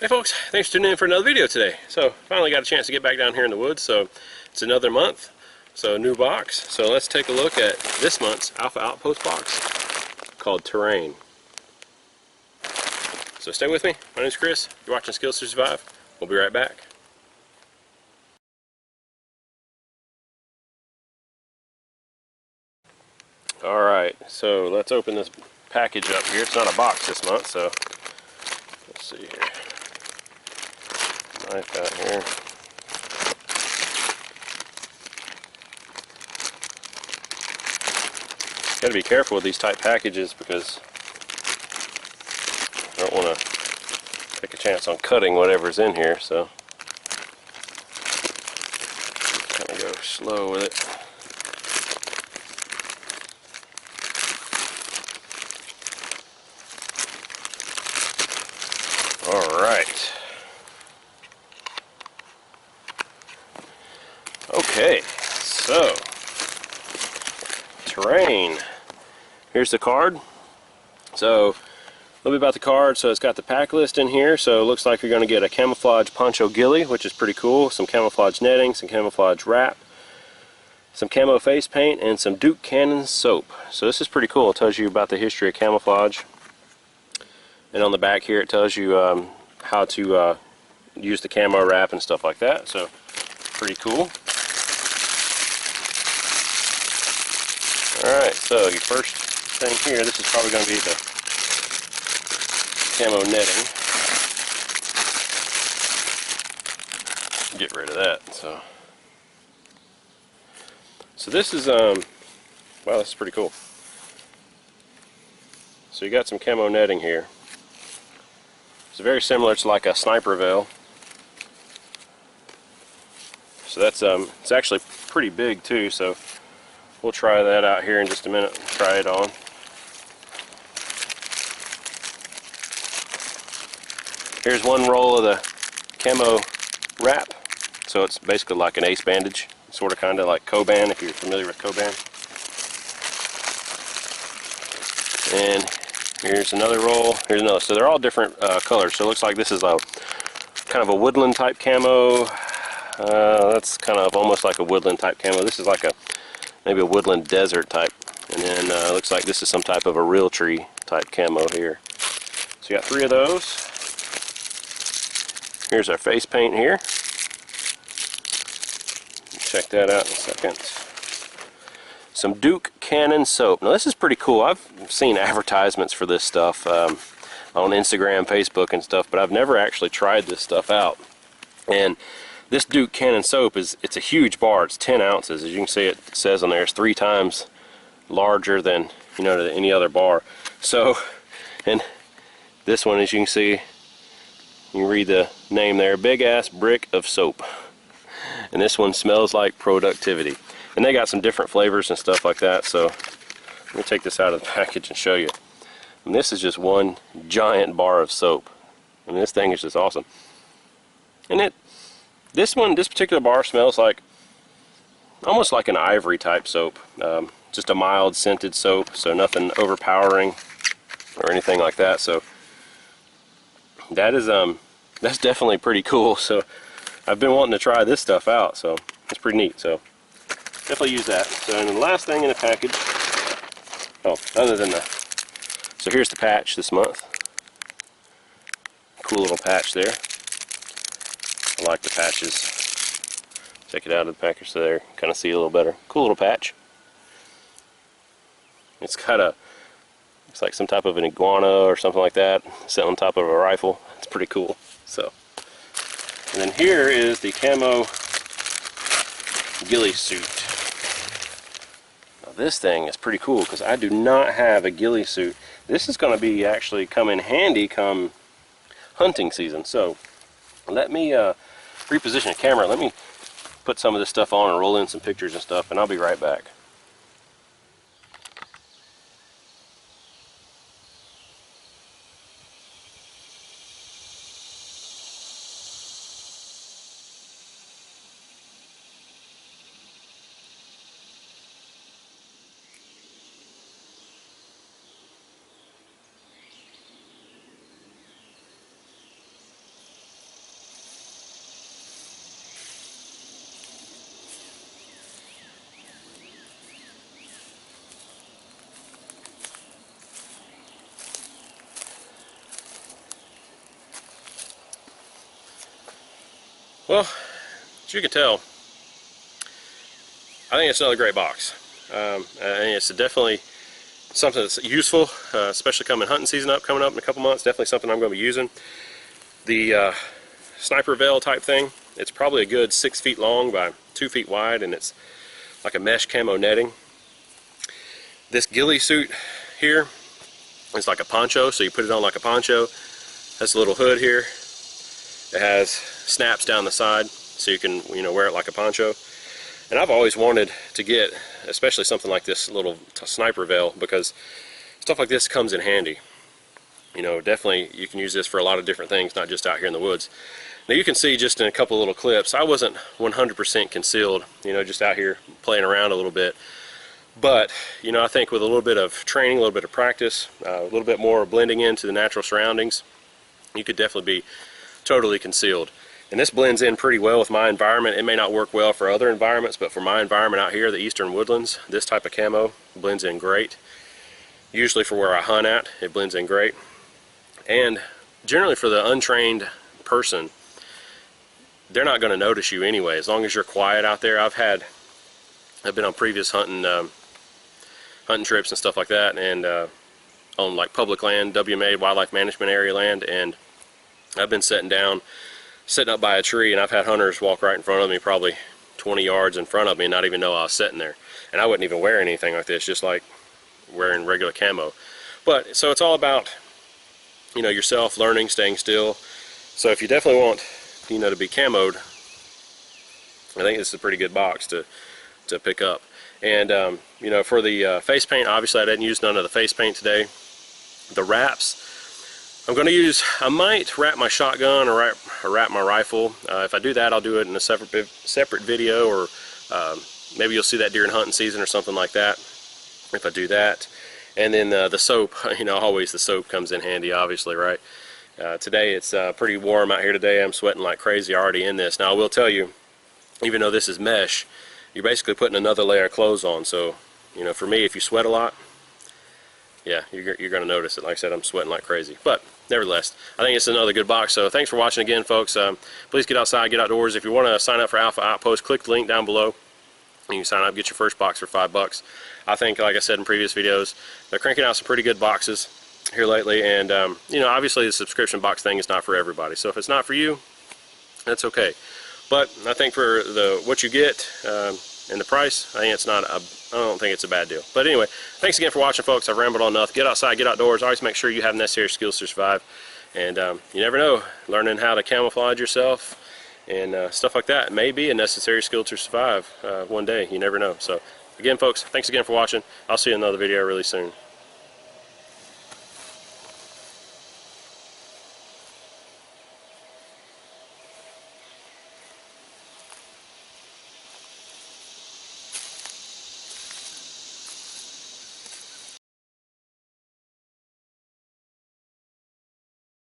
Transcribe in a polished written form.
Hey folks, thanks for tuning in for another video today. So finally got a chance to get back down here in the woods, so it's another month, so new box. So let's take a look at this month's Alpha Outpost box called Terrain. So stay with me, my name's Chris, you're watching Skills to Survive. We'll be right back. Alright, so let's open this package up here. It's not a box this month, so let's see here. Knife out here. Got to be careful with these type packages because I don't want to take a chance on cutting whatever's in here, so kind of go slow with it. Alright. Okay, so Terrain. Here's the card. So a little bit about the card. So it's got the pack list in here. So it looks like you're going to get a camouflage poncho ghillie, which is pretty cool. Some camouflage netting, some camouflage wrap, some camo face paint, and some Duke Cannon soap. So this is pretty cool. It tells you about the history of camouflage. And on the back here it tells you how to use the camo wrap and stuff like that. So pretty cool. Alright, so your first thing here, this is probably going to be the camo netting. Get rid of that. So this is, wow, this is pretty cool. So you got some camo netting here. It's very similar to like a sniper veil. So that's, it's actually pretty big too, so we'll try that out here in just a minute. Try it on. Here's one roll of the camo wrap. So it's basically like an ace bandage, sort of kind of like Coban, if you're familiar with Coban. And here's another roll. Here's another. So they're all different colors. So it looks like this is a kind of a woodland type camo. That's kind of almost like a woodland type camo. This is like a maybe a woodland desert type, and then looks like this is some type of a real tree type camo here. So you got 3 of those. Here's our face paint here. Check that out in a second. Some Duke Cannon soap. Now this is pretty cool. I've seen advertisements for this stuff on Instagram, Facebook and stuff, but I've never actually tried this stuff out. And this Duke Cannon soap it's a huge bar. It's 10 ounces. As you can see, it says on there it's 3 times larger than any other bar. So, and this one, as you can see, you can read the name there, Big Ass Brick of Soap. And this one smells like productivity. And they got some different flavors and stuff like that. So let me take this out of the package and show you. And this is just one giant bar of soap. I mean, this thing is just awesome. And this particular bar smells like almost like an ivory type soap. Just a mild scented soap, so nothing overpowering or anything like that. So that is that's definitely pretty cool. So I've been wanting to try this stuff out, so it's pretty neat. So definitely use that. So and the last thing in the package, so here's the patch this month. Cool little patch there. I like the patches. Take it out of the package so there, kind of see a little better. Cool little patch. It's it's like some type of an iguana or something like that, set on top of a rifle. It's pretty cool. So, and then here is the camo ghillie suit. Now this thing is pretty cool because I do not have a ghillie suit. This is going to be actually come in handy come hunting season. So let me reposition the camera. Let me put some of this stuff on and roll in some pictures and stuff, and I'll be right back. Well, as you can tell, I think it's another great box. I think it's definitely something that's useful, especially coming hunting season coming up in a couple months. Definitely something I'm going to be using. The sniper veil type thing, it's probably a good 6 feet long by 2 feet wide, and it's like a mesh camo netting. This ghillie suit here is like a poncho, so you put it on like a poncho. Has a little hood here. It has snaps down the side, so you can, you know, wear it like a poncho. And I've always wanted to get, especially something like this little sniper veil, because stuff like this comes in handy. You know, definitely you can use this for a lot of different things, not just out here in the woods. Now you can see just in a couple little clips, I wasn't 100% concealed, you know, just out here playing around a little bit. But, you know, I think with a little bit of training, a little bit of practice, a little bit more blending into the natural surroundings, you could definitely be totally concealed. And this blends in pretty well with my environment. It may not work well for other environments, but for my environment out here, the eastern woodlands, this type of camo blends in great. Usually for where I hunt at, it blends in great. And generally for the untrained person, they're not going to notice you anyway, as long as you're quiet out there. I've been on previous hunting trips and stuff like that, and on like public land, WMA, wildlife management area land, and I've been sitting up by a tree, and I've had hunters walk right in front of me, probably 20 yards in front of me, and not even know I was sitting there. And I wouldn't even wear anything like this, just like wearing regular camo. But so it's all about, you know, yourself learning, staying still. So if you definitely want, you know, to be camoed, I think this is a pretty good box to pick up. And you know, for the face paint, obviously I didn't use none of the face paint today. The wraps, I might wrap my shotgun or wrap my rifle. If I do that, I'll do it in a separate video, or maybe you'll see that during hunting season or something like that, if I do that. And then the soap, you know, always the soap comes in handy, obviously, right? Today it's pretty warm out here today. I'm sweating like crazy already in this. Now I will tell you, even though this is mesh, you're basically putting another layer of clothes on. So, you know, for me, if you sweat a lot, yeah, you're going to notice it. Like I said, I'm sweating like crazy. But nevertheless, I think it's another good box. So thanks for watching again, folks. Please get outside, get outdoors. If you want to sign up for Alpha Outpost, click the link down below. You can sign up, get your first box for $5. I think, like I said in previous videos, they're cranking out some pretty good boxes here lately. And, you know, obviously the subscription box thing is not for everybody. So if it's not for you, that's okay. But I think for what you get and the price, I don't think it's a bad deal. But anyway, thanks again for watching, folks. I've rambled on enough. Get outside, get outdoors. Always make sure you have necessary skills to survive. And you never know, learning how to camouflage yourself and stuff like that may be a necessary skill to survive one day. You never know. So again, folks, thanks again for watching. I'll see you in another video really soon.